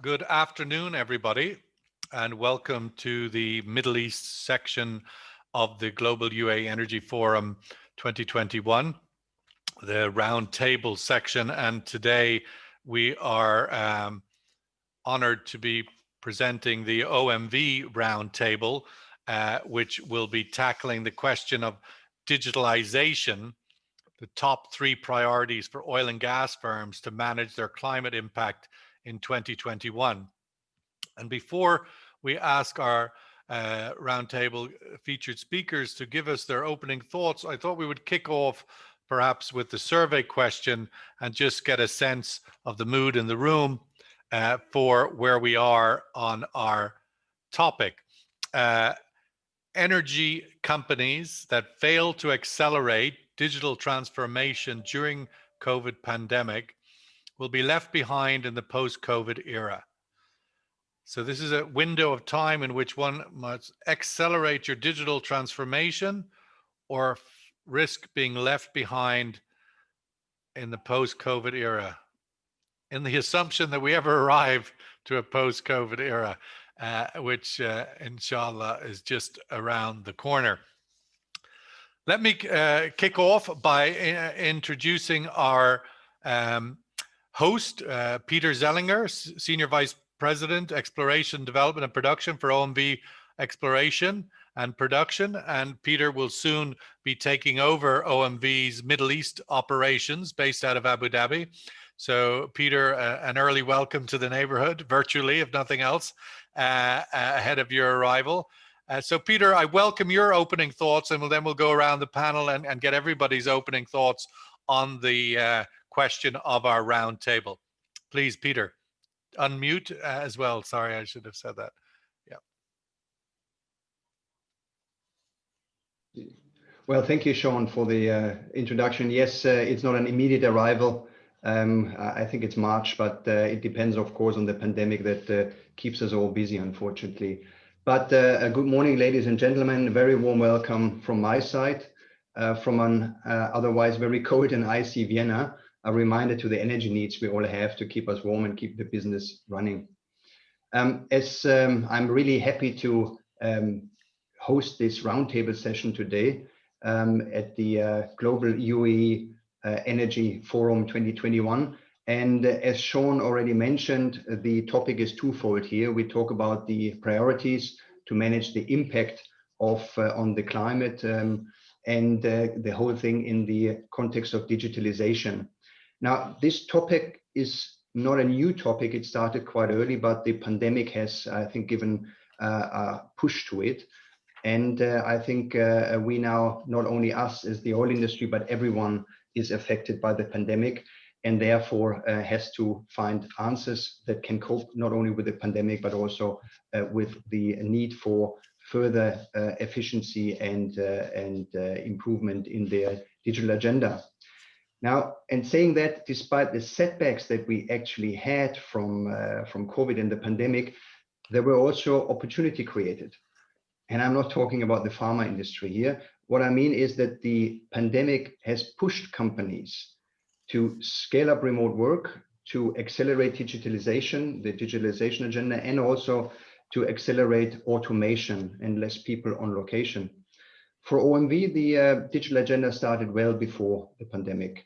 Good afternoon, everybody, and welcome to the Middle East section of the Global UA Energy Forum 2021, the roundtable section. And today we are honored to be presenting the OMV roundtable, which will be tackling the question of digitalization, the top 3 priorities for oil and gas firms to manage their climate impact in 2021. And before we ask our roundtable featured speakers to give us their opening thoughts, I thought we would kick off perhaps with the survey question and just get a sense of the mood in the room for where we are on our topic. Energy companies that fail to accelerate digital transformation during COVID pandemic will be left behind in the post-COVID era. So this is a window of time in which one must accelerate your digital transformation or risk being left behind in the post-COVID era, in the assumption that we ever arrive to a post-COVID era, which inshallah is just around the corner. Let me kick off by introducing our host, Peter Zeilinger, Senior Vice President, Exploration, Development and Production for OMV Exploration and Production. And Peter will soon be taking over OMV's Middle East operations based out of Abu Dhabi. So Peter, an early welcome to the neighborhood, virtually, if nothing else, ahead of your arrival. So Peter, I welcome your opening thoughts, and then we'll go around the panel and get everybody's opening thoughts on the question of our round table. Please, Peter, unmute as well. Sorry, I should have said that. Yeah. Well, thank you, Sean, for the introduction. Yes, it's not an immediate arrival. I think it's March, but it depends, of course, on the pandemic that keeps us all busy, unfortunately. But good morning, ladies and gentlemen. A very warm welcome from my side, from an otherwise very cold and icy Vienna. A reminder to the energy needs we all have to keep us warm and keep the business running. I'm really happy to host this roundtable session today at the Global UAE Energy Forum 2021. And as Sean already mentioned, the topic is twofold here. We talk about the priorities to manage the impact of on the climate and the whole thing in the context of digitalization. Now, this topic is not a new topic. It started quite early, but the pandemic has, I think, given a push to it. And I think we now, not only us as the oil industry, but everyone is affected by the pandemic, and therefore has to find answers that can cope not only with the pandemic, but also with the need for further efficiency and improvement in their digital agenda. Now, and saying that, despite the setbacks that we actually had from COVID and the pandemic, there were also opportunity created. And I'm not talking about the pharma industry here. What I mean is that the pandemic has pushed companies to scale up remote work, to accelerate digitalization, the digitalization agenda, and also to accelerate automation and less people on location. For OMV, the digital agenda started well before the pandemic.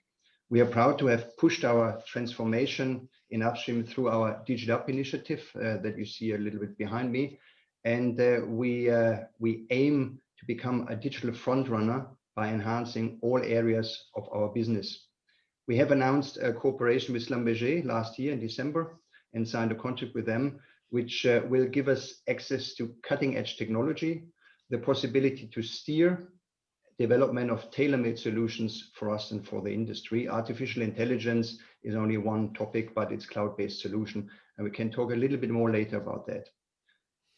We are proud to have pushed our transformation in upstream through our Digital Up initiative that you see a little bit behind me. And we aim to become a digital front runner by enhancing all areas of our business. We have announced a cooperation with Schlumberger last year in December and signed a contract with them, which will give us access to cutting edge technology, the possibility to steer development of tailor-made solutions for us and for the industry. Artificial intelligence is only one topic, but it's cloud-based solution. And we can talk a little bit more later about that.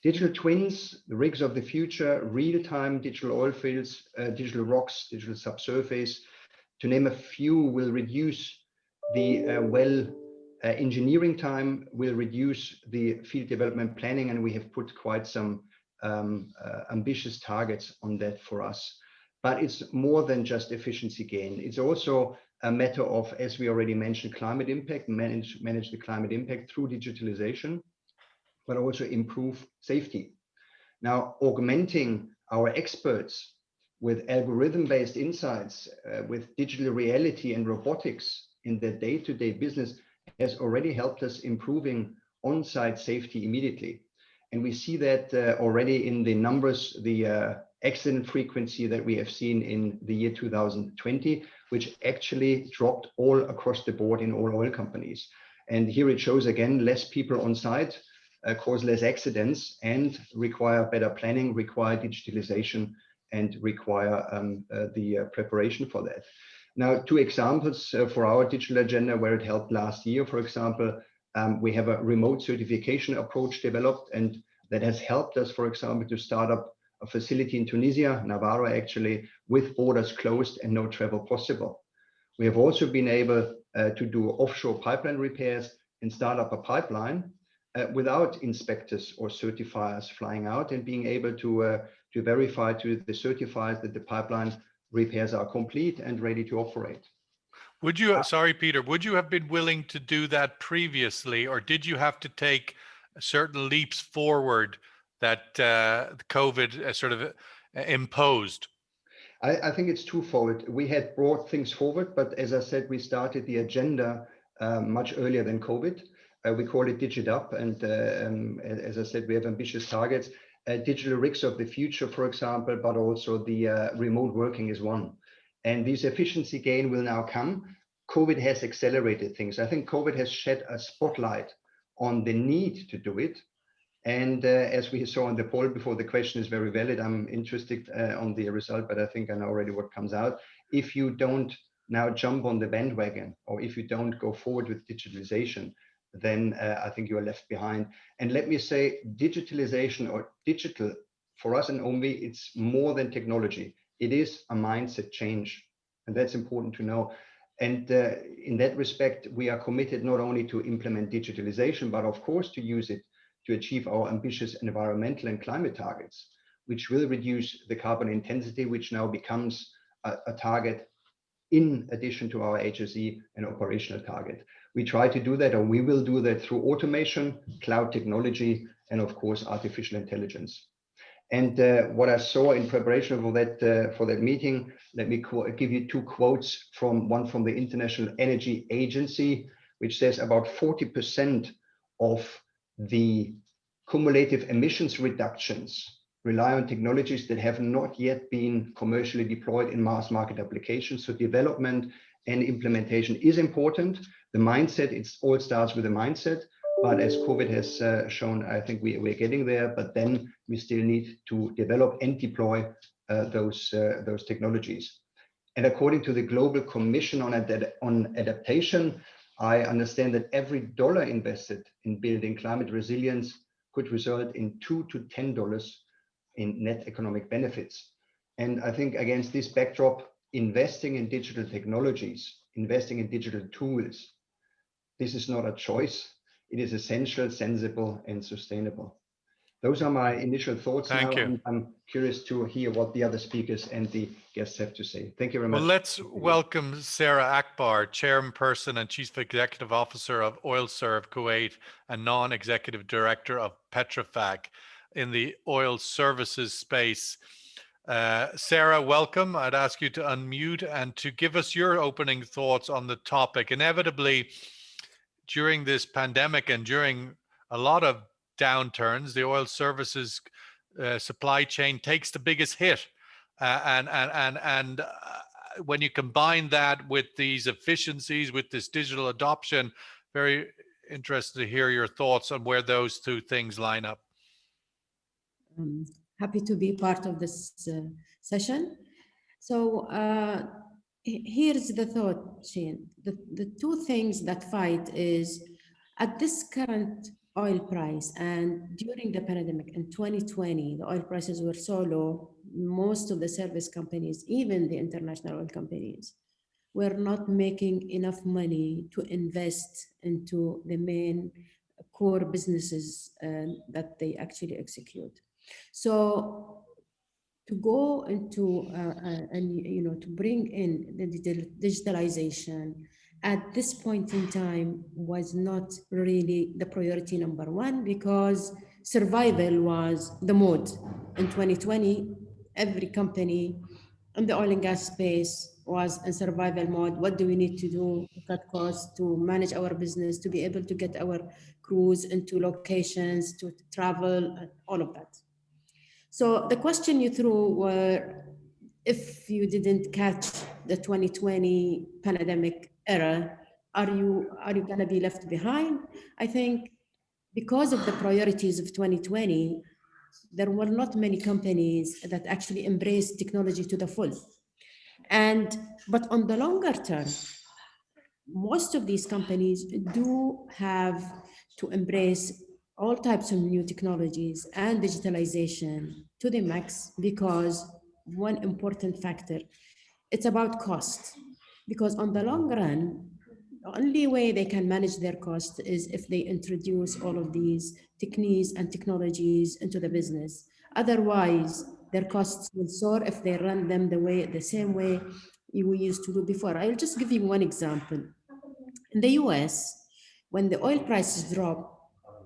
Digital twins, the rigs of the future, real-time digital oil fields, digital rocks, digital subsurface, to name a few, will reduce the engineering time, will reduce the field development planning, and we have put quite some ambitious targets on that for us. But it's more than just efficiency gain. It's also a matter of, as we already mentioned, climate impact, manage the climate impact through digitalization, but also improve safety. Now, augmenting our experts with algorithm-based insights, with digital reality and robotics in their day-to-day business has already helped us improving on-site safety immediately. And we see that already in the numbers, the accident frequency that we have seen in the year 2020, which actually dropped all across the board in all oil companies. And here it shows again, less people on site cause less accidents and require better planning, require digitalization, and require the preparation for that. Now, two examples for our digital agenda where it helped last year. For example, we have a remote certification approach developed, and that has helped us, for example, to start up a facility in Tunisia, Navarra actually, with borders closed and no travel possible. We have also been able to do offshore pipeline repairs and start up a pipeline without inspectors or certifiers flying out, and being able to verify to the certifiers that the pipeline repairs are complete and ready to operate. Would you, sorry, Peter, would you have been willing to do that previously, or did you have to take certain leaps forward that COVID sort of imposed? I think it's twofold. We had brought things forward, but as I said, we started the agenda much earlier than COVID. We call it DigitUp, and as I said, we have ambitious targets. Digital rigs of the future, for example, but also the remote working is one. And this efficiency gain will now come. COVID has accelerated things. I think COVID has shed a spotlight on the need to do it. And as we saw in the poll before, the question is very valid. I'm interested on the result, but I think I know already what comes out. If you don't now jump on the bandwagon, or if you don't go forward with digitalization, then I think you are left behind. And let me say, digitalization or digital, for us in OMV, it's more than technology. It is a mindset change, and that's important to know. And in that respect, we are committed not only to implement digitalization, but of course to use it to achieve our ambitious environmental and climate targets, which will reduce the carbon intensity, which now becomes a target in addition to our HSE and operational target. We try to do that, or we will do that through automation, cloud technology, and of course, artificial intelligence. And what I saw in preparation for that meeting, let me give you two quotes from one from the International Energy Agency, which says about 40% of the cumulative emissions reductions rely on technologies that have not yet been commercially deployed in mass market applications. So development and implementation is important. The mindset, it all starts with the mindset. But as COVID has shown, I think we're getting there, but then we still need to develop and deploy those technologies. And according to the Global Commission on Adaptation, I understand that every dollar invested in building climate resilience could result in $2 to $10 in net economic benefits. And I think against this backdrop, investing in digital technologies, investing in digital tools, this is not a choice. It is essential, sensible, and sustainable. Those are my initial thoughts. Thank you. And I'm curious to hear what the other speakers and the guests have to say. Thank you very much. Well, let's welcome Sara Akbar, Chairperson and Chief Executive Officer of OiLSERV Kuwait and Non-Executive Director of Petrofac in the oil services space. Sara, welcome. I'd ask you to unmute and to give us your opening thoughts on the topic. Inevitably, during this pandemic and during a lot of downturns, the oil services supply chain takes the biggest hit. And when you combine that with these efficiencies, with this digital adoption, very interested to hear your thoughts on where those two things line up. Happy to be part of this session. So here's the thought, Shane. The two things that fight is at this current oil price, and during the pandemic in 2020, the oil prices were so low, most of the service companies, even the international oil companies, were not making enough money to invest into the main core businesses that they actually execute. So to go into and to bring in the digitalization at this point in time was not really the priority number one, because survival was the mode. In 2020, every company in the oil and gas space was in survival mode. What do we need to do to cut costs, to manage our business, to be able to get our crews into locations, to travel, and all of that. So the question you threw were, if you didn't catch the 2020 pandemic era, are you going to be left behind? I think because of the priorities of 2020, there were not many companies that actually embraced technology to the full. But on the longer term, most of these companies do have to embrace all types of new technologies and digitalization to the max, because one important factor, it's about cost. Because on the long run, the only way they can manage their cost is if they introduce all of these techniques and technologies into the business. Otherwise, their costs will soar if they run them the same way we used to do before. I'll just give you one example. In the US, when the oil prices dropped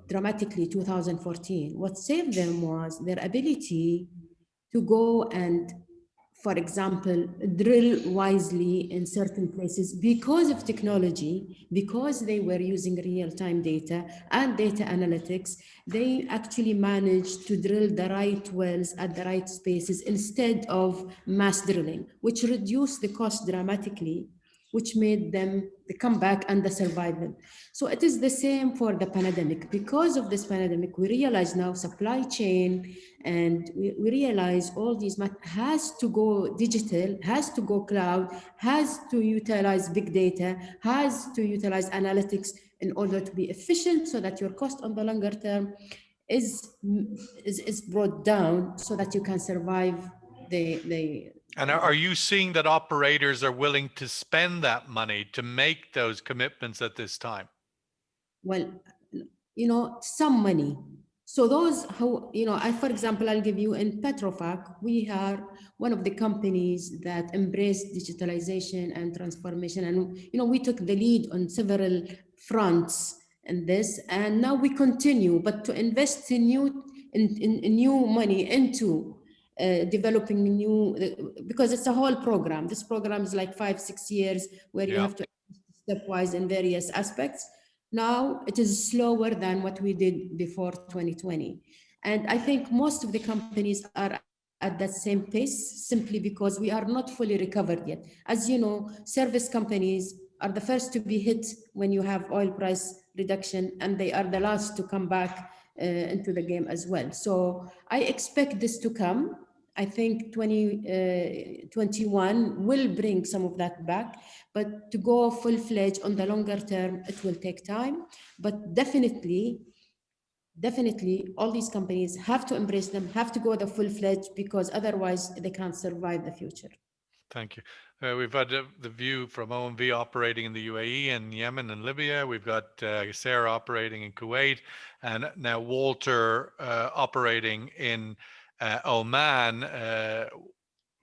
dramatically 2014, what saved them was their ability to go and, for example, drill wisely in certain places because of technology, because they were using real-time data and data analytics. They actually managed to drill the right wells at the right spaces instead of mass drilling, which reduced the cost dramatically, which made them the comeback and the survival. So it is the same for the pandemic. Because of this pandemic, we realize now supply chain, and we realize all these has to go digital, has to go cloud, has to utilize big data, has to utilize analytics in order to be efficient, so that your cost on the longer term is brought down, so that you can survive the And are you seeing that operators are willing to spend that money to make those commitments at this time? well, some money. So those who, for example, I'll give you, in Petrofac, we are one of the companies that embraced digitalization and transformation. And, we took the lead on several fronts in this, and now we continue, but to invest in new money into developing new, because it's a whole program. This program is like 5-6 years, where you have to stepwise in various aspects. Now it is slower than what we did before 2020. And I think most of the companies are at that same pace, simply because we are not fully recovered yet. As you know, service companies are the first to be hit when you have oil price reduction, and they are the last to come back into the game as well. So I expect this to come. I think 2021 will bring some of that back, but to go full-fledged on the longer term, it will take time. But definitely, all these companies have to embrace them, have to go the full-fledged, because otherwise they can't survive the future. Thank you. We've had the view from OMV operating in the UAE and Yemen and Libya. We've got Sara operating in Kuwait, and now Walter operating in Oman.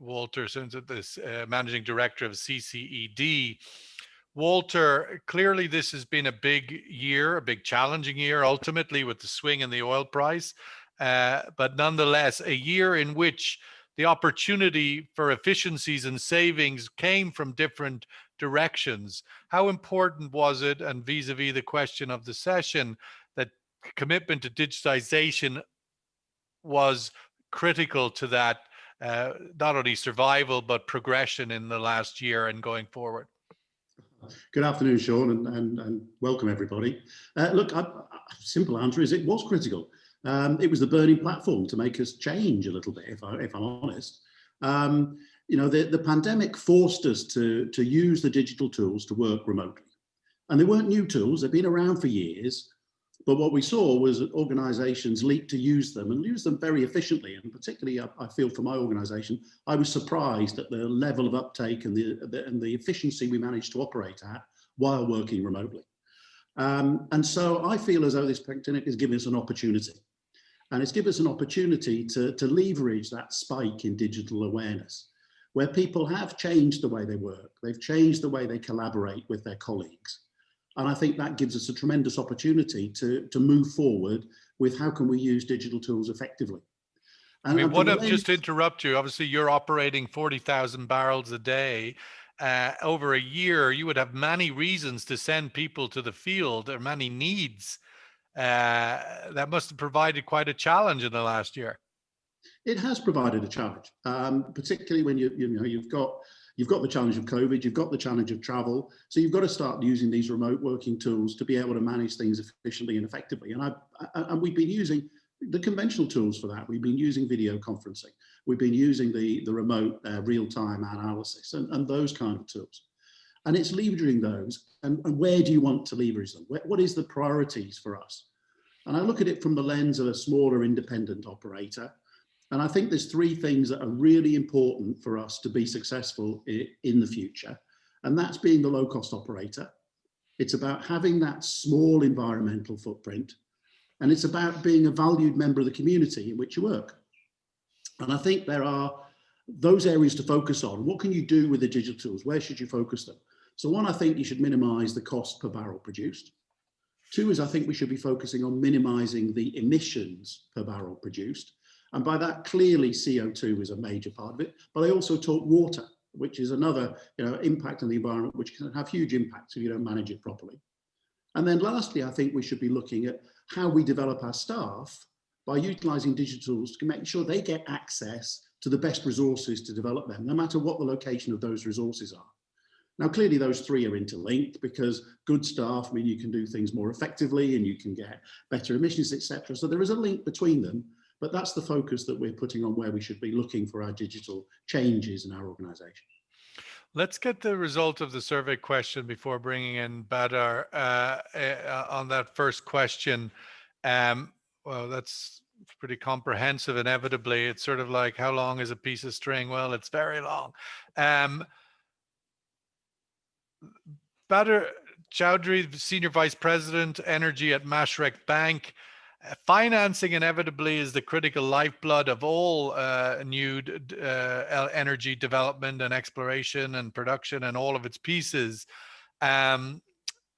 Walter, since this managing director of CCED. Walter, clearly this has been a big year, a big challenging year, ultimately with the swing in the oil price, but nonetheless a year in which the opportunity for efficiencies and savings came from different directions. How important was it, and vis-a-vis the question of the session, that commitment to digitization was critical to that, not only survival, but progression in the last year and going forward? Good afternoon, Sean, and welcome everybody. Look, simple answer is it was critical. It was the burning platform to make us change a little bit, if I'm honest. The pandemic forced us to use the digital tools to work remotely. And they weren't new tools, they've been around for years. But what we saw was that organizations leaped to use them, and use them very efficiently. And particularly, I feel for my organization, I was surprised at the level of uptake and the efficiency we managed to operate at while working remotely. And so I feel as though this pandemic is giving us an opportunity. And it's given us an opportunity to leverage that spike in digital awareness, where people have changed the way they work, they've changed the way they collaborate with their colleagues. And I think that gives us a tremendous opportunity to move forward with how can we use digital tools effectively. And, I mean, just to interrupt you, obviously you're operating 40,000 barrels a day. Over a year, you would have many reasons to send people to the field, or many needs. That must have provided quite a challenge in the last year. It has provided a challenge, particularly when you've got the challenge of COVID, you've got the challenge of travel, so you've got to start using these remote working tools to be able to manage things efficiently and effectively. And we've been using the conventional tools for that. We've been using video conferencing, we've been using the remote real-time analysis and those kind of tools. And it's leveraging those. And where do you want to leverage them? What is the priorities for us? And I look at it from the lens of a smaller independent operator. And I think there's three things that are really important for us to be successful in the future. And that's being the low-cost operator. It's about having that small environmental footprint. And it's about being a valued member of the community in which you work. And I think there are those areas to focus on. What can you do with the digital tools? Where should you focus them? So one, I think you should minimize the cost per barrel produced. Two is I think we should be focusing on minimizing the emissions per barrel produced. And by that, clearly CO2 is a major part of it. But I also talk water, which is another impact on the environment, which can have huge impacts if you don't manage it properly. And then lastly, I think we should be looking at how we develop our staff by utilizing digital tools to make sure they get access to the best resources to develop them, no matter what the location of those resources are. Now, clearly those three are interlinked, because good staff mean you can do things more effectively and you can get better emissions, etc. So there is a link between them, but that's the focus that we're putting on where we should be looking for our digital changes in our organization. Let's get the result of the survey question before bringing in Badar on that first question. Well, that's pretty comprehensive. Inevitably, it's sort of like, how long is a piece of string? Well, it's very long. Badar Chaudhry, Senior Vice President, Energy at Mashreq Bank. Financing inevitably is the critical lifeblood of all new energy development and exploration and production and all of its pieces. And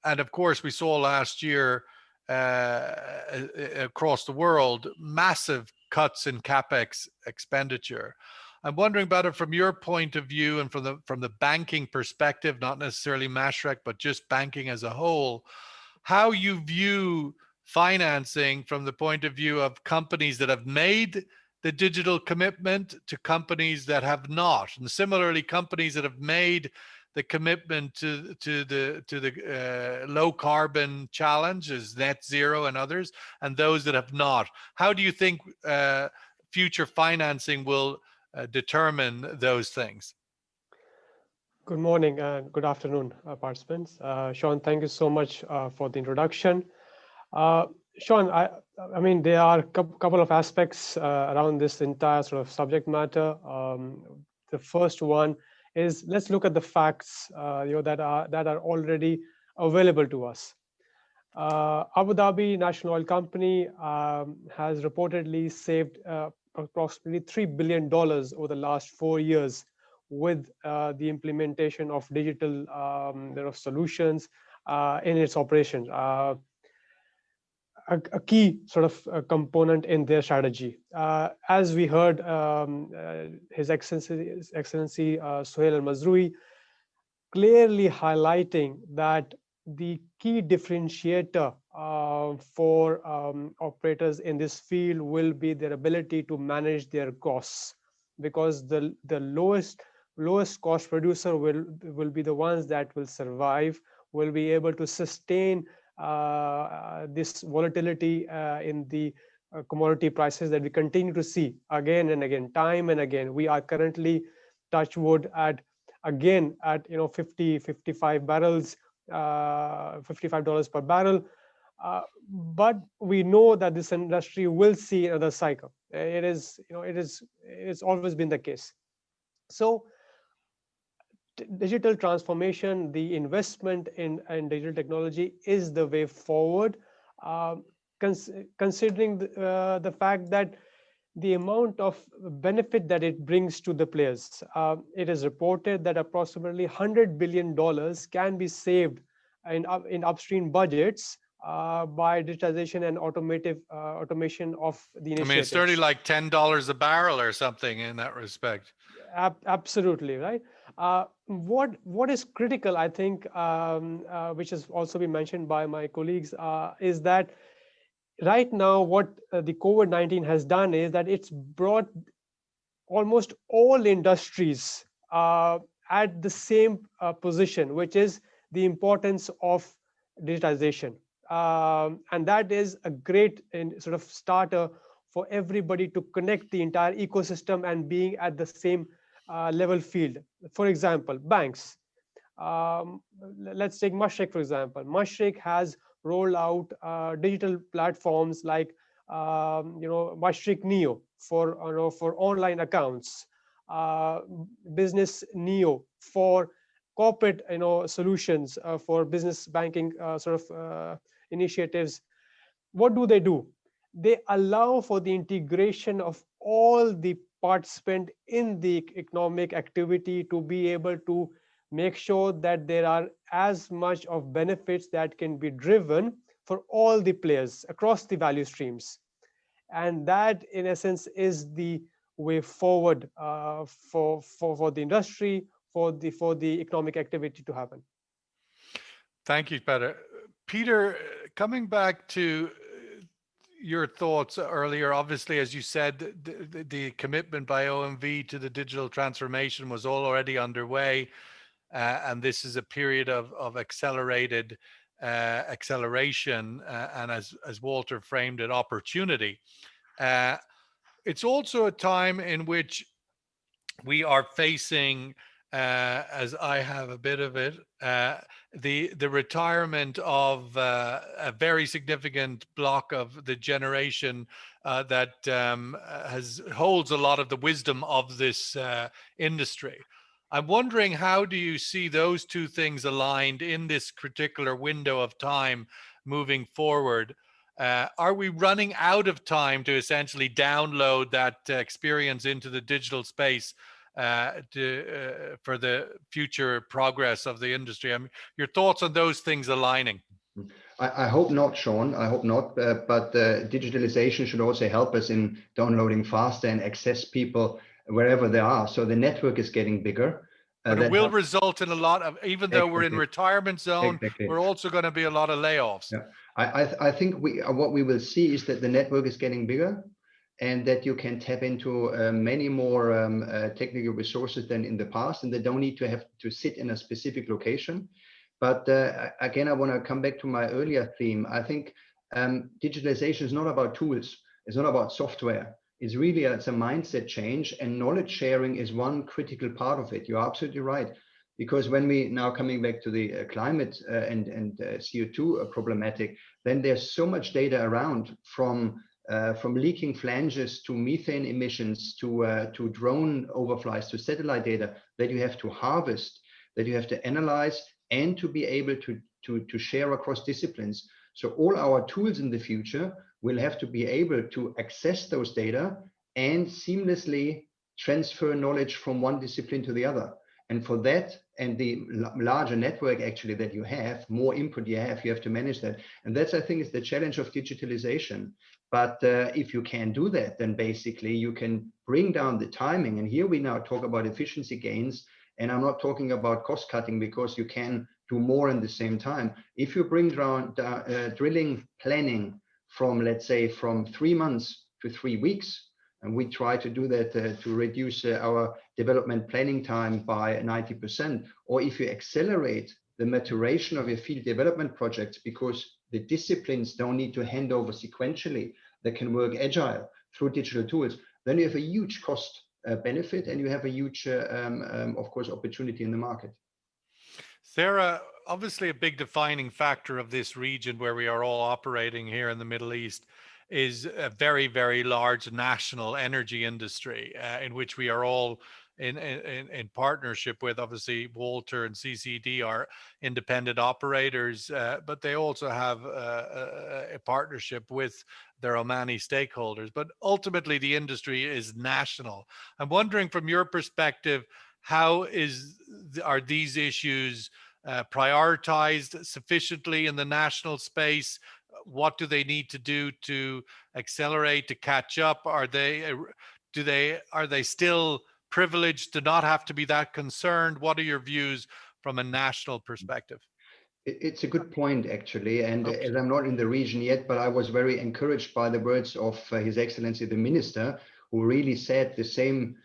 of course, we saw last year across the world massive cuts in capex expenditure. I'm wondering, Badar, from your point of view and from the banking perspective, not necessarily Mashreq, but just banking as a whole, how you view financing from the point of view of companies that have made the digital commitment to companies that have not, and similarly companies that have made the commitment to the low carbon challenge as net zero and others, and those that have not. How do you think future financing will determine those things? Good morning and good afternoon, participants. Sean, thank you so much for the introduction. Sean, I mean, there are a couple of aspects around this entire sort of subject matter. The first one is, let's look at the facts that are already available to us. Abu Dhabi National Oil Company has reportedly saved approximately $3 billion over the last 4 years with the implementation of digital solutions in its operations. A key sort of component in their strategy. As we heard His Excellency Suhail Al-Mazrui clearly highlighting that the key differentiator for operators in this field will be their ability to manage their costs, because the lowest cost producer will be the ones that will survive, will be able to sustain this volatility in the commodity prices that we continue to see again and again, time and again. We are currently, touch wood, at 55 barrels, $55 per barrel. But we know that this industry will see another cycle. It's always been the case. So digital transformation, the investment in digital technology is the way forward. considering the fact that the amount of benefit that it brings to the players. It is reported that approximately $100 billion can be saved in upstream budgets by digitization and automation of the I mean, it's initiatives. 30 like $10 a barrel or something in that respect. Absolutely right. What is critical, I think, which has also been mentioned by my colleagues, is that right now what the COVID-19 has done is that it's brought almost all industries at the same position, which is the importance of digitization. And that is a great sort of starter for everybody to connect the entire ecosystem and being at the same level field. For example, banks. Let's take Mashreq, for example. Mashreq has rolled out digital platforms like Mashreq Neo for online accounts, Business Neo for corporate solutions for business banking initiatives. What do? They allow for the integration of all the participants in the economic activity to be able to make sure that there are as much of benefits that can be driven for all the players across the value streams. And that, in essence, is the way forward for the industry, for the economic activity to happen. Thank you, Badar. Peter, coming back to your thoughts earlier, obviously, as you said, the commitment by OMV to the digital transformation was already underway, and this is a period of accelerated acceleration, and as Walter framed it, opportunity. It's also a time in which we are facing, as I have a bit of it, the retirement of a very significant block of the generation that holds a lot of the wisdom of this industry. I'm wondering, how do you see those two things aligned in this particular window of time moving forward? Are we running out of time to essentially download that experience into the digital space for the future progress of the industry? I mean, your thoughts on those things aligning? I hope not, Sean. I hope not. But digitalization should also help us in downloading faster and access people wherever they are. So the network is getting bigger. But it will result in a lot of, even though we're in retirement zone, we're also going to be a lot of layoffs. Yeah. I think what we will see is that the network is getting bigger, and that you can tap into many more technical resources than in the past, and they don't need to have to sit in a specific location. But again, I want to come back to my earlier theme. I think digitalization is not about tools. It's not about software. It's really it's a mindset change, and knowledge sharing is one critical part of it. You're absolutely right. Because when we now coming back to the climate and CO2 problematic, then there's so much data around, from leaking flanges to methane emissions to drone overflies to satellite data, that you have to harvest, that you have to analyze, and to be able to share across disciplines. So all our tools in the future will have to be able to access those data and seamlessly transfer knowledge from one discipline to the other. And for that, and the larger network actually that you have, more input you have to manage that. And that's, I think, is the challenge of digitalization. But if you can do that, then basically you can bring down the timing. And here we now talk about efficiency gains. And I'm not talking about cost cutting, because you can do more in the same time. If you bring down drilling planning from, let's say, from 3 months to 3 weeks, and we try to do that to reduce our development planning time by 90%. Or if you accelerate the maturation of your field development projects, because the disciplines don't need to hand over sequentially, they can work agile through digital tools, then you have a huge cost benefit, and you have a huge, of course, opportunity in the market. Sara, obviously a big defining factor of this region where we are all operating here in the Middle East is a very, very large national energy industry in which we are all in partnership with, obviously, Walter and CCED are independent operators, but they also have a partnership with their Omani stakeholders. But ultimately, the industry is national. I'm wondering, from your perspective, how are these issues prioritized sufficiently in the national space? What do they need to do to accelerate, to catch up? Are they still privileged to not have to be that concerned? What are your views from a national perspective? It's a good point, actually. And Okay. as I'm not in the region yet, but I was very encouraged by the words of His Excellency the Minister, who really said the same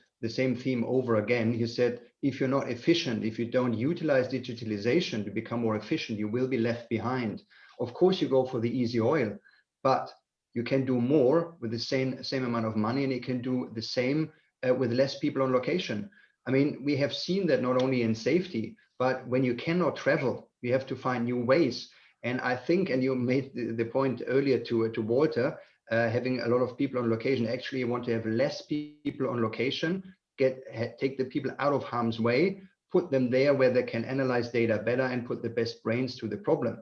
theme over again. He said, if you're not efficient, if you don't utilize digitalization to become more efficient, you will be left behind. Of course, you go for the easy oil, but you can do more with the same amount of money, and you can do the same with less people on location. I mean, we have seen that not only in safety, but when you cannot travel, you have to find new ways. And I think, and you made the point earlier to Walter, having a lot of people on location. Actually, you want to have less people on location, take the people out of harm's way, put them there where they can analyze data better and put the best brains to the problem,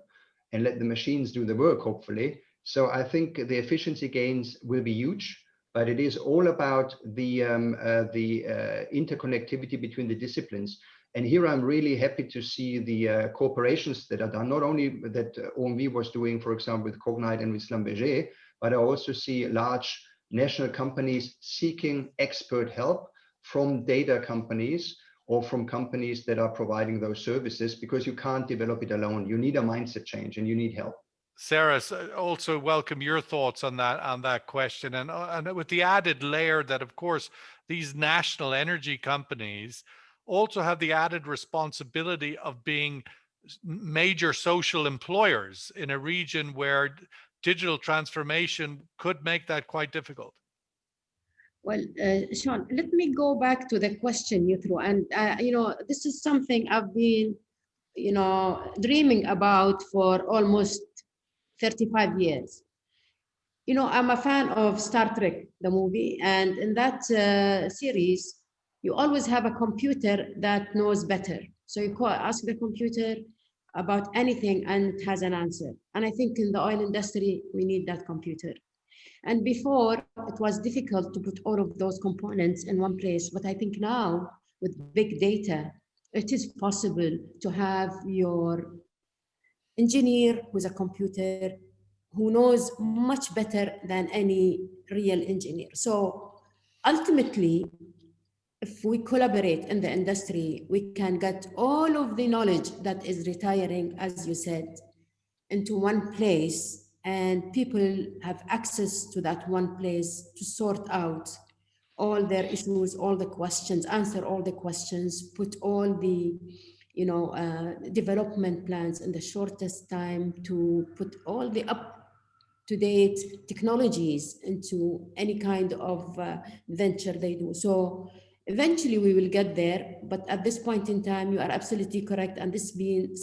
and let the machines do the work, hopefully. So I think the efficiency gains will be huge, but it is all about the interconnectivity between the disciplines. And here I'm really happy to see the cooperations that are done, not only that OMV was doing, for example, with Cognite and with Schlumberger, but I also see large national companies seeking expert help from data companies or from companies that are providing those services, because you can't develop it alone. You need a mindset change and you need help. Sara, also welcome your thoughts on that question, and with the added layer that, of course, these national energy companies also have the added responsibility of being major social employers in a region where digital transformation could make that quite difficult. Well, Sean, let me go back to the question you threw. And, this is something I've been, dreaming about for almost 35 years. I'm a fan of Star Trek, the movie. And in that series, you always have a computer that knows better. So you ask the computer about anything and it has an answer. And I think in the oil industry, we need that computer. And before, it was difficult to put all of those components in one place. But I think now, with big data, it is possible to have your engineer who's a computer, who knows much better than any real engineer. So ultimately, if we collaborate in the industry, we can get all of the knowledge that is retiring, as you said, into one place, and people have access to that one place to sort out all their issues, all the questions, answer all the questions, put all the development plans in the shortest time, to put all the up-to-date technologies into any kind of venture they do. So eventually we will get there, but at this point in time, you are absolutely correct. And this being,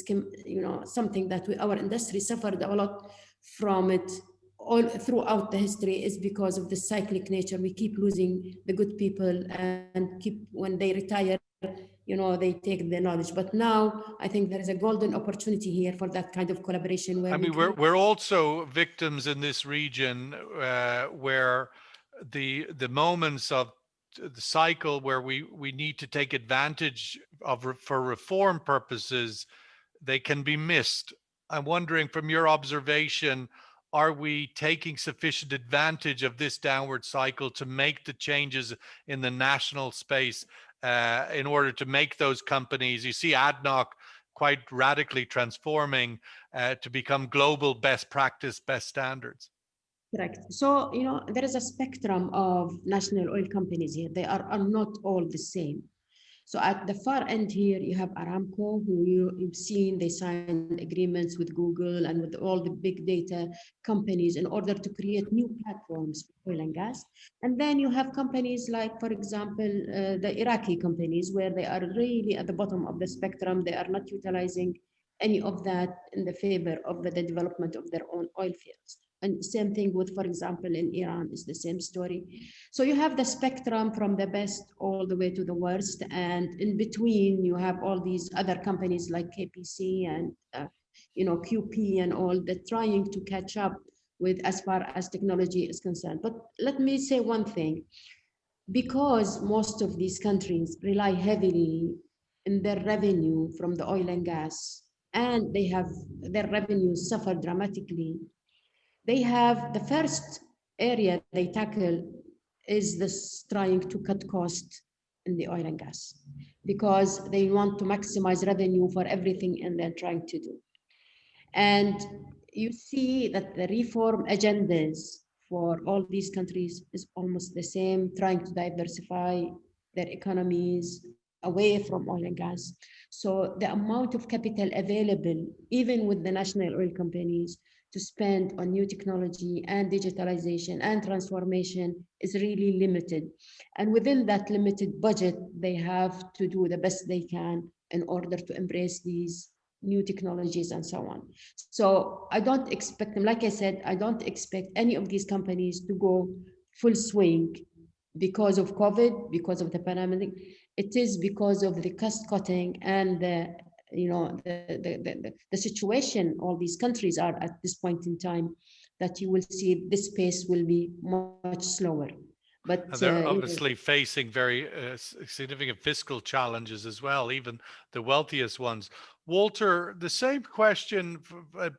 something that our industry suffered a lot from it all throughout the history, is because of the cyclic nature. We keep losing the good people, and when they retire, they take the knowledge. But now I think there is a golden opportunity here for that kind of collaboration. Where we're also victims in this region where the moments of the cycle where we need to take advantage of for reform purposes, they can be missed. I'm wondering, from your observation, are we taking sufficient advantage of this downward cycle to make the changes in the national space in order to make those companies, you see ADNOC quite radically transforming to become global best practice, best standards? Correct. So, there is a spectrum of national oil companies here. They are not all the same. So at the far end here, you have Aramco, who you've seen, they signed agreements with Google and with all the big data companies in order to create new platforms for oil and gas. And then you have companies like, for example, the Iraqi companies, where they are really at the bottom of the spectrum. They are not utilizing any of that in the favor of the development of their own oil fields. And same thing with, for example, in Iran, is the same story. So you have the spectrum from the best all the way to the worst. And in between, you have all these other companies like KPC and, QP and all that trying to catch up with as far as technology is concerned. But let me say one thing, because most of these countries rely heavily in their revenue from the oil and gas, and they have their revenues suffer dramatically, they have the first area they tackle is this trying to cut cost in the oil and gas, because they want to maximize revenue for everything and they're trying to do. And you see that the reform agendas for all these countries is almost the same, trying to diversify their economies away from oil and gas. So the amount of capital available, even with the national oil companies, to spend on new technology and digitalization and transformation is really limited. And within that limited budget, they have to do the best they can in order to embrace these new technologies and so on. So I don't expect them, like I said, I don't expect any of these companies to go full swing because of COVID, because of the pandemic. It is because of the cost cutting and the situation all these countries are at this point in time, that you will see this pace will be much slower. But they're obviously facing very significant fiscal challenges as well, even the wealthiest ones. Walter, the same question,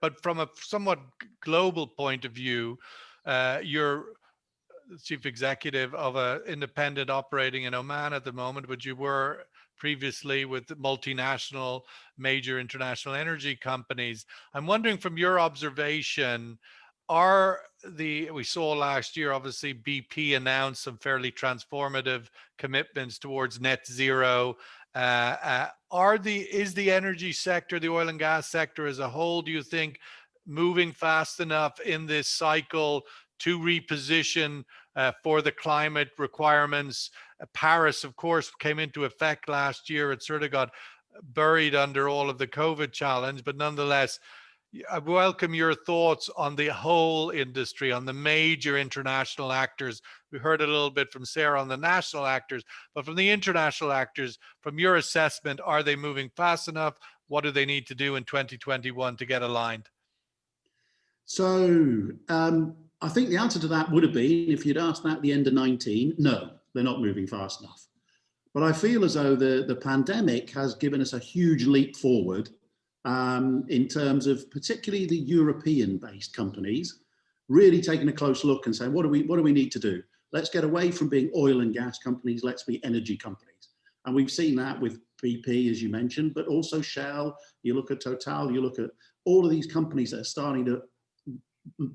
but from a somewhat global point of view. You're chief executive of an independent operating in Oman at the moment, but you were previously with multinational major international energy companies. I'm wondering, from your observation, we saw last year, obviously BP announced some fairly transformative commitments towards net zero. Is the energy sector, the oil and gas sector as a whole, do you think, moving fast enough in this cycle to reposition for the climate requirements? Paris, of course, came into effect last year. It sort of got buried under all of the COVID challenge, but nonetheless, I welcome your thoughts on the whole industry, on the major international actors. We heard a little bit from Sara on the national actors, but from the international actors, from your assessment, are they moving fast enough? What do they need to do in 2021 to get aligned? So I think the answer to that would have been, if you'd asked that at the end of 19, no, they're not moving fast enough. But I feel as though the pandemic has given us a huge leap forward in terms of particularly the European-based companies really taking a close look and saying, what do we need to do? Let's get away from being oil and gas companies. Let's be energy companies. And we've seen that with BP, as you mentioned, but also Shell. You look at Total, you look at all of these companies that are starting to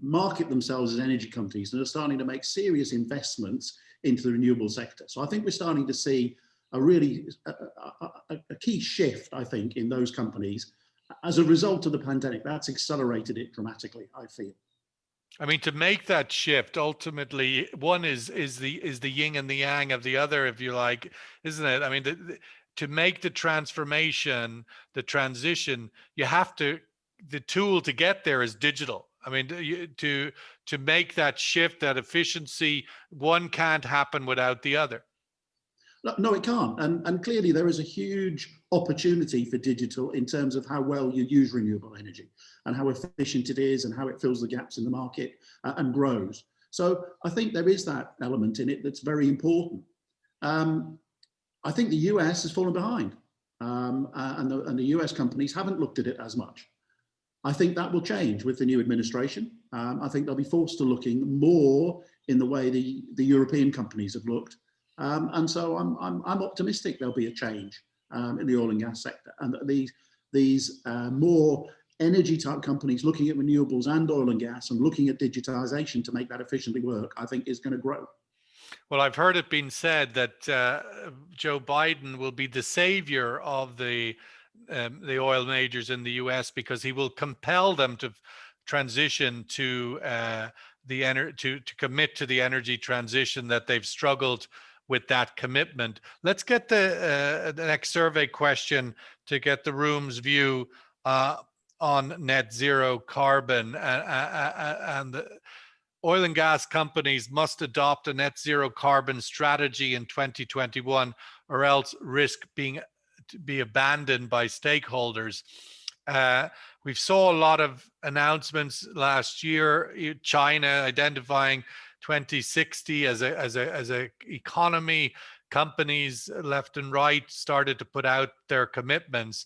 market themselves as energy companies and are starting to make serious investments into the renewable sector. So I think we're starting to see a really a key shift, I think, in those companies as a result of the pandemic. That's accelerated it dramatically, I feel. I mean, to make that shift, ultimately, one is the yin and the yang of the other, if you like, isn't it? I mean, to make the transformation, the transition, you have to, the tool to get there is digital. I mean, to make that shift, that efficiency, one can't happen without the other. No, it can't. And clearly there is a huge opportunity for digital in terms of how well you use renewable energy and how efficient it is and how it fills the gaps in the market and grows. So I think there is that element in it that's very important. I think the US has fallen behind and the US companies haven't looked at it as much. I think that will change with the new administration. I think they'll be forced to looking more in the way the European companies have looked. And so I'm optimistic there'll be a change in the oil and gas sector, and that these more energy type companies looking at renewables and oil and gas and looking at digitization to make that efficiently work, I think is going to grow. Well, I've heard it being said that Joe Biden will be the savior of the oil majors in the US, because he will compel them to transition to to commit to the energy transition that they've struggled with that commitment. Let's get the next survey question to get the room's view. on net zero carbon, and the oil and gas companies must adopt a net zero carbon strategy in 2021, or else risk being to be abandoned by stakeholders. We saw a lot of announcements last year. China identifying 2060 as a economy. Companies left and right started to put out their commitments.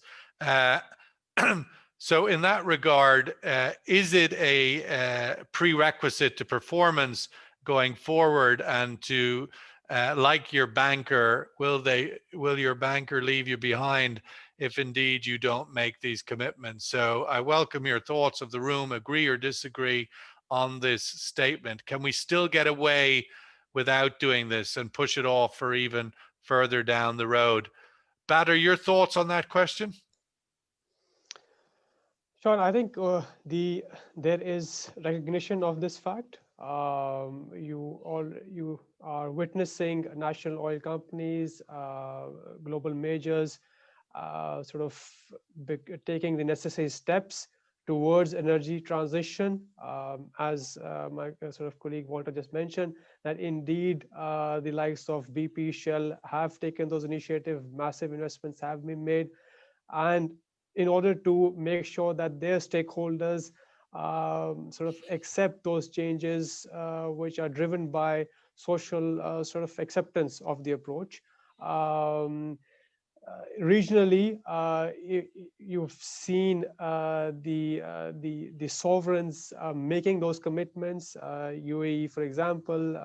So in that regard, is it a prerequisite to performance going forward, and to like your banker, will your banker leave you behind if indeed you don't make these commitments? So I welcome your thoughts of the room, agree or disagree on this statement. Can we still get away without doing this and push it off for even further down the road? Badar, your thoughts on that question? Sean, I think there is recognition of this fact. You are witnessing national oil companies, global majors, sort of taking the necessary steps towards energy transition. As my sort of colleague Walter just mentioned, that indeed the likes of BP, Shell have taken those initiatives, massive investments have been made, and in order to make sure that their stakeholders sort of accept those changes which are driven by social sort of acceptance of the approach. Regionally, you've seen the sovereigns making those commitments. UAE, for example,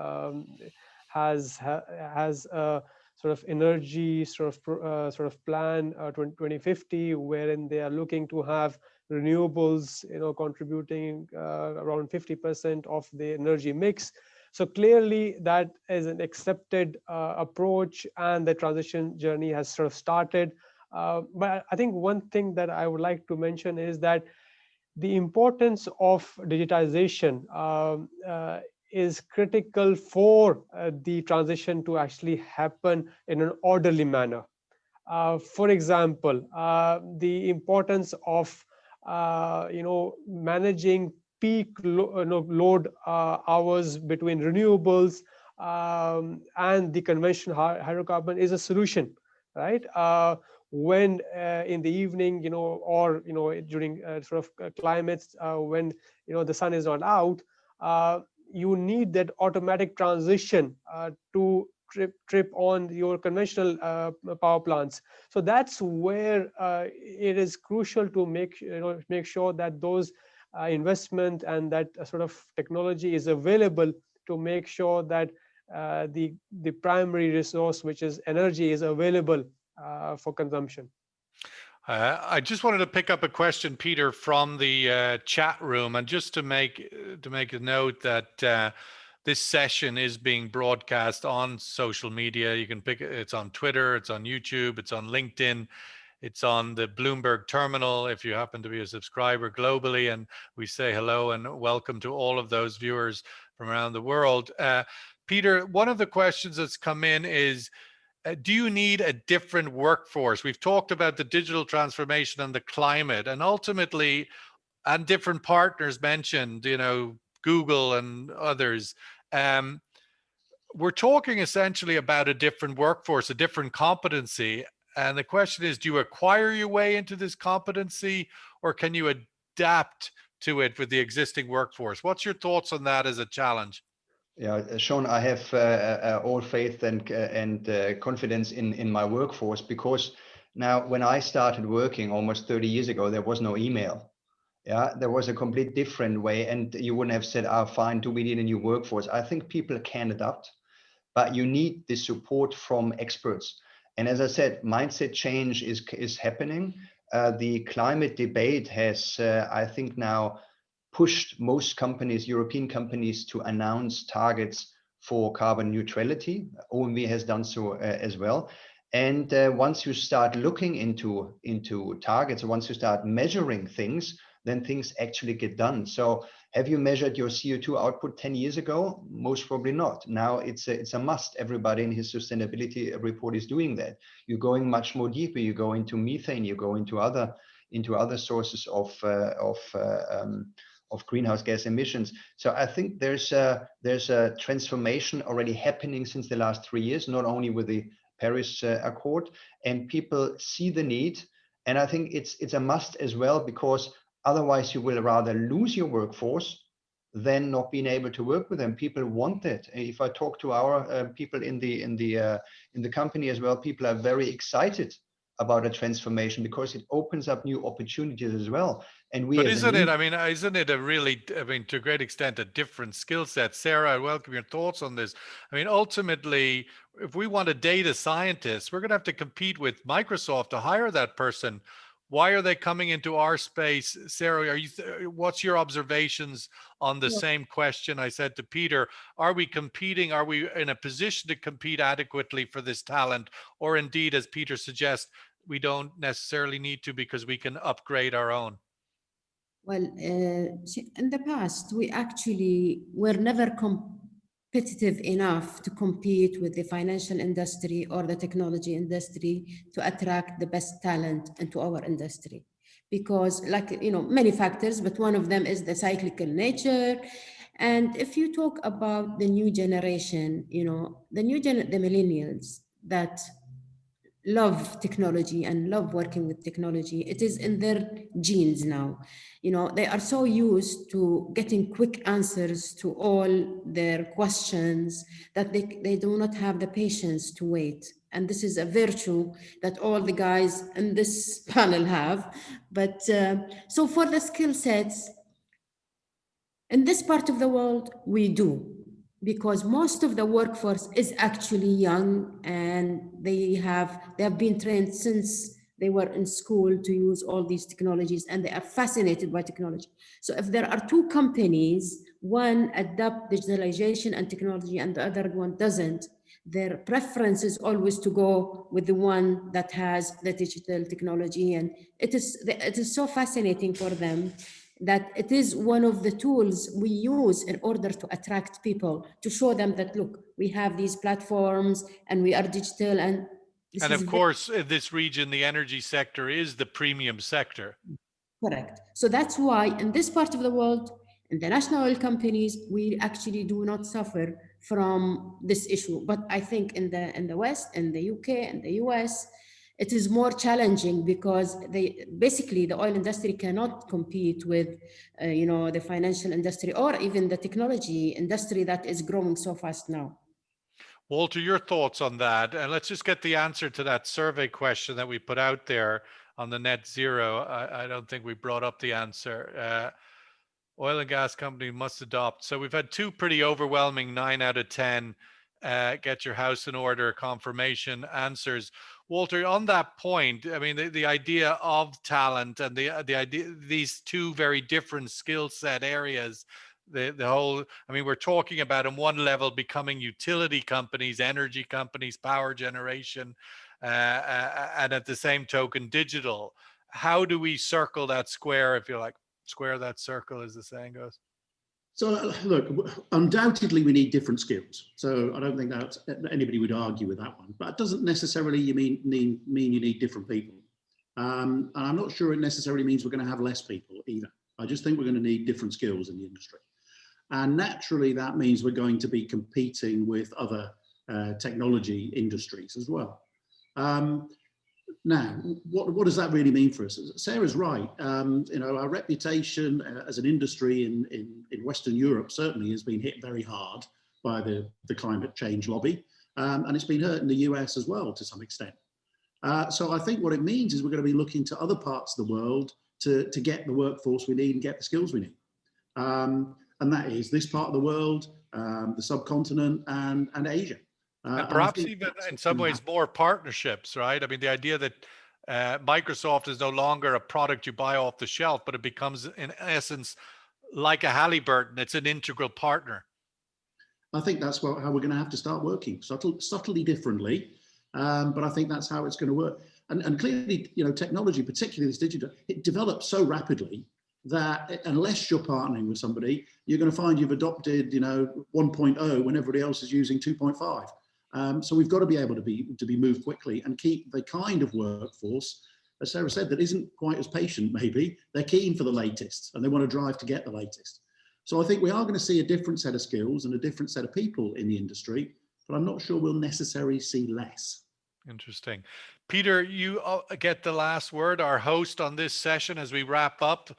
has a sort of energy sort of plan 2050, wherein they are looking to have renewables, contributing around 50% of the energy mix. So clearly that is an accepted approach, and the transition journey has sort of started. But I think one thing that I would like to mention is that the importance of digitization is critical for the transition to actually happen in an orderly manner. For example, the importance of managing peak load hours between renewables and the conventional hydrocarbon is a solution, right? When in the evening, or during sort of climates when the sun is not out, you need that automatic transition to trip on your conventional power plants. So that's where it is crucial to make sure that those investment and that sort of technology is available to make sure that the primary resource, which is energy, is available for consumption. I just wanted to pick up a question, Peter, from the chat room, and just to make a note that this session is being broadcast on social media. You can pick it's on Twitter, it's on YouTube, it's on LinkedIn, it's on the Bloomberg terminal if you happen to be a subscriber globally. And we say hello and welcome to all of those viewers from around the world. Peter, one of the questions that's come in is, do you need a different workforce? We've talked about the digital transformation and the climate, and ultimately, and different partners mentioned, Google and others. We're talking essentially about a different workforce, a different competency. And the question is, do you acquire your way into this competency, or can you adapt to it with the existing workforce? What's your thoughts on that as a challenge? Yeah, Sean, I have all faith and confidence in my workforce, because now when I started working almost 30 years ago, there was no email. Yeah, there was a complete different way, and you wouldn't have said, fine, do we need a new workforce? I think people can adapt, but you need the support from experts. And as I said, mindset change is happening. The climate debate has, I think now, pushed most companies, European companies, to announce targets for carbon neutrality. OMV has done so as well. And once you start looking into targets, once you start measuring things, then things actually get done. So have you measured your CO2 output 10 years ago? Most probably not. Now it's a must. Everybody in his sustainability report is doing that. You're going much more deeper. You go into methane, you go into other into other sources of greenhouse gas emissions. So I think there's a transformation already happening since the last 3 years, not only with the Paris Accord, and people see the need. And I think it's a must as well, because otherwise you will rather lose your workforce than not being able to work with them. People want that. If I talk to our people in the company as well, people are very excited about a transformation because it opens up new opportunities as well. And we, but as isn't a it, I mean, isn't it a really, I mean, to a great extent, a different skill set? Sarah, I welcome your thoughts on this. I mean, ultimately, if we want a data scientist, we're going to have to compete with Microsoft to hire that person. Why are they coming into our space? Sarah, are you, what's your observations on the same question I said to Peter? Are we competing? Are we in a position to compete adequately for this talent? Or indeed, as Peter suggests, we don't necessarily need to because we can upgrade our own? Well, in the past, we actually were never competitive enough to compete with the financial industry or the technology industry to attract the best talent into our industry. Because, like, many factors, but one of them is the cyclical nature. And if you talk about the new generation, the millennials that love technology and love working with technology, it is in their genes now. They are so used to getting quick answers to all their questions that they do not have the patience to wait. And this is a virtue that all the guys in this panel have. But so for the skill sets, in this part of the world, we do, because most of the workforce is actually young, and they have been trained since they were in school to use all these technologies, and they are fascinated by technology. So if there are two companies, one adopt digitalization and technology and the other one doesn't, their preference is always to go with the one that has the digital technology. And it is so fascinating for them that it is one of the tools we use in order to attract people, to show them that, look, we have these platforms and we are digital. And of course, in this region, the energy sector is the premium sector. Correct. So that's why in this part of the world, in the national oil companies, we actually do not suffer from this issue. But I think in the West, in the UK, and the US, it is more challenging, because the oil industry cannot compete with the financial industry or even the technology industry that is growing so fast now. Walter, your thoughts on that? And let's just get the answer to that survey question that we put out there on the net zero. I don't think we brought up the answer. Oil and gas company must adopt. So we've had two pretty overwhelming 9 out of 10 get your house in order confirmation answers. Walter, on that point, I mean, the idea of talent and the idea, these two very different skill set areas, the whole, I mean, we're talking about on one level becoming utility companies, energy companies, power generation, and at the same token, digital. How do we circle that square, if you like, square that circle, as the saying goes? So look, undoubtedly we need different skills. So I don't think that anybody would argue with that one, but it doesn't necessarily mean you need different people. And I'm not sure it necessarily means we're going to have less people either. I just think we're going to need different skills in the industry. And naturally that means we're going to be competing with other technology industries as well. Now, what does that really mean for us? Sarah's right. Our reputation as an industry in Western Europe certainly has been hit very hard by the climate change lobby, and it's been hurt in the US as well to some extent. So I think what it means is we're going to be looking to other parts of the world to get the workforce we need and get the skills we need. And that is this part of the world, the subcontinent, and Asia. And perhaps even in some ways more partnerships, right? I mean, the idea that Microsoft is no longer a product you buy off the shelf, but it becomes in essence like a Halliburton. It's an integral partner. I think that's how we're going to have to start working, subtly differently, but I think that's how it's going to work. And clearly, technology, particularly this digital, it develops so rapidly that unless you're partnering with somebody, you're going to find you've adopted 1.0 when everybody else is using 2.5. So we've got to be able to be moved quickly and keep the kind of workforce as Sarah said, that isn't quite as patient, maybe. They're keen for the latest and they want to drive to get the latest. So I think we are going to see a different set of skills and a different set of people in the industry, but I'm not sure we'll necessarily see less. Interesting. Peter, you get the last word, our host on this session as we wrap up.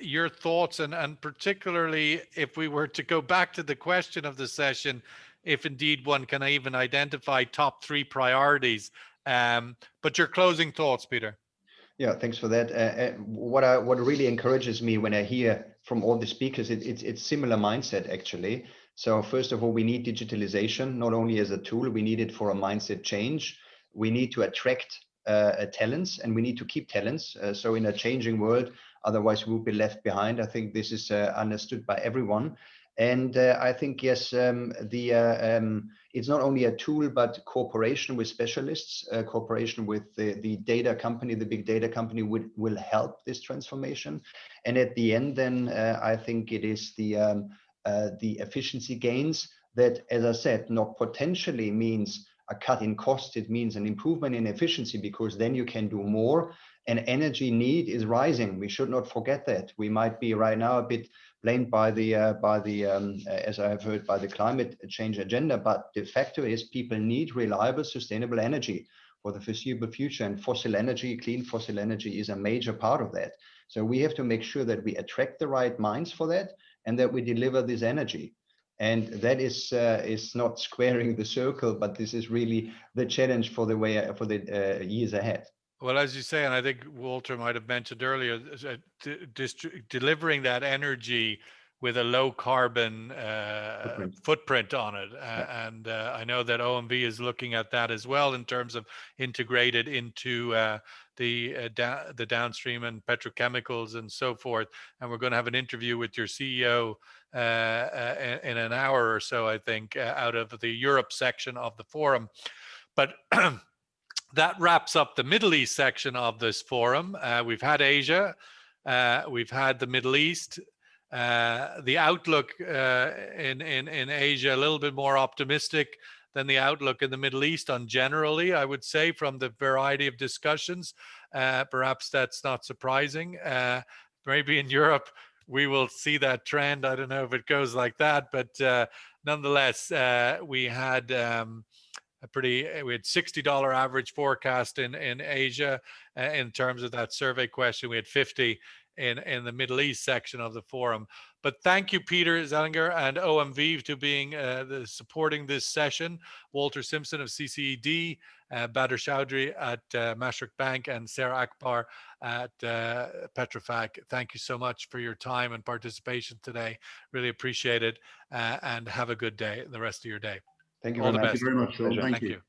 Your thoughts, and particularly if we were to go back to the question of the session, if indeed one can even identify top 3 priorities. But your closing thoughts, Peter. Yeah, thanks for that. What really encourages me when I hear from all the speakers, it's similar mindset actually. So first of all, we need digitalization, not only as a tool, we need it for a mindset change. We need to attract talents, and we need to keep talents. So in a changing world, otherwise we'll be left behind. I think this is understood by everyone. And I think, yes, it's not only a tool, but cooperation with specialists, cooperation with the data company, the big data company will help this transformation. And at the end, then I think it is the efficiency gains that, as I said, not potentially means a cut in cost. It means an improvement in efficiency, because then you can do more. And energy need is rising. We should not forget that. We might be right now a bit blamed by the as I have heard, by the climate change agenda, but de facto is people need reliable, sustainable energy for the foreseeable future, and fossil energy, clean fossil energy, is a major part of that. So we have to make sure that we attract the right minds for that, and that we deliver this energy. And that is not squaring the circle, but this is really the challenge for the years ahead. Well, as you say, and I think Walter might have mentioned earlier, delivering that energy with a low carbon footprint on it. And I know that OMV is looking at that as well in terms of integrated into the downstream and petrochemicals and so forth. And we're going to have an interview with your CEO in an hour or so, I think, out of the Europe section of the forum. But that wraps up the Middle East section of this forum. We've had Asia, we've had the Middle East. The outlook in Asia a little bit more optimistic than the outlook in the Middle East on generally, I would say, from the variety of discussions. Perhaps that's not surprising. Maybe in Europe we will see that trend. I don't know if it goes like that, but nonetheless, we had $60 average forecast in Asia in terms of that survey question. We had 50 in the Middle East section of the forum. But thank you, Peter Zeilinger and OMV, to being supporting this session. Walter Simpson of CCED, Badar Chaudhry at Mashreq Bank, and Sara Akbar at Petrofac. Thank you so much for your time and participation today. Really appreciate it, and have a good day, the rest of your day. Thank you All very the much. best. Thank you very much, Sean. Thank you.